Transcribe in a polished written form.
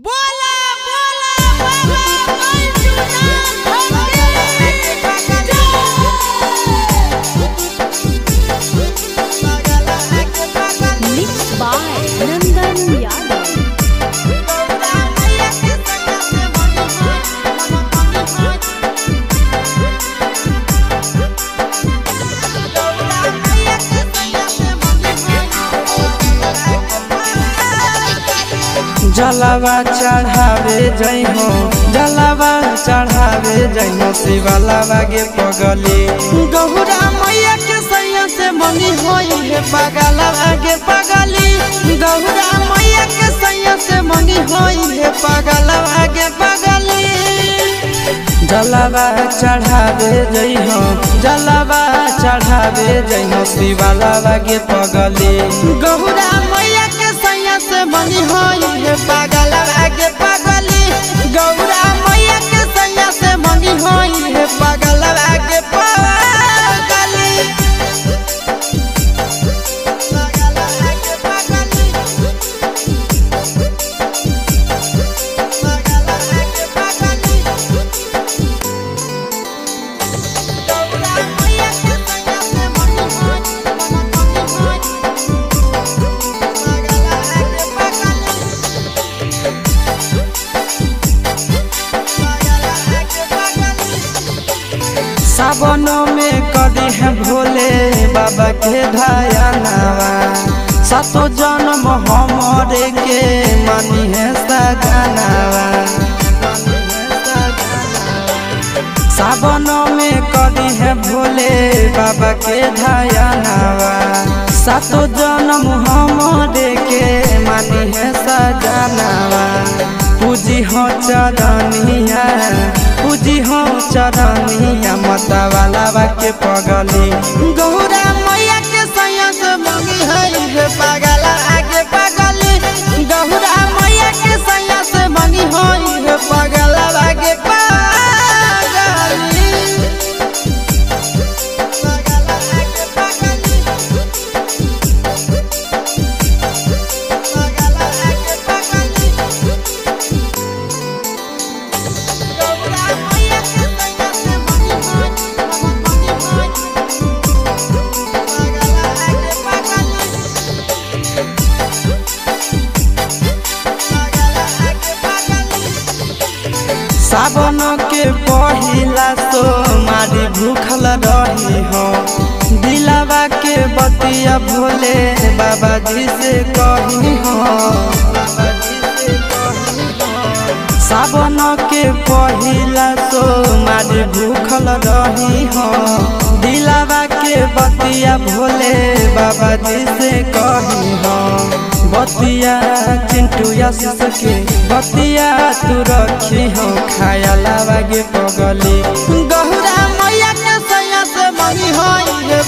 बोला बोला बाबा मिक्स बाय नंदन यादव। जलावा चढ़ावे जइहो जलावा चढ़ावे जइहो शिवलावा गे पगली गहुरा मैया के सैया से मंगी होई है पगलवा गे पगली गहुरा मैया के सैया से मंगी होई है पगलवा गे पगली जलावा चढ़ावे जइहो जलावा चढ़ावे जइहो शिवलावा गे पगली गहुरा मैया के सैया से मंगी होई है पगलवा गे पगली गौरा मैया के सैया से मंगी होई है पगलवा गे पगली सावनों में कदी है भोले बाबा के ढायनावा सातो जन्म हमरे के मानी है सजनावा सावनों में कदी है भोले बाबा के ढायनावा सातो जन्म हमरे के मानी है सजनावा पूजी हो चरनिया पूजी हो चरनिया मतवाला के पगली गौरा मैया के सैया से मंगी है पगला आगे पगली गौरा मैया के सैया से मंगी है पगला आगे पगली सावन के पहिला तो मारी भूखल रही हो दिलावा के बतिया भोले बाबा जी से कही हो सावन के पहिला तो मारी भूखल रही हो दिलावा के बतिया भोले बाबा जी से कही हो बतिया चिंटू आशीष के बतिया तू रखी हो खाया लावा गे पगली गहुरा मैया के सैया से मंगी होई है।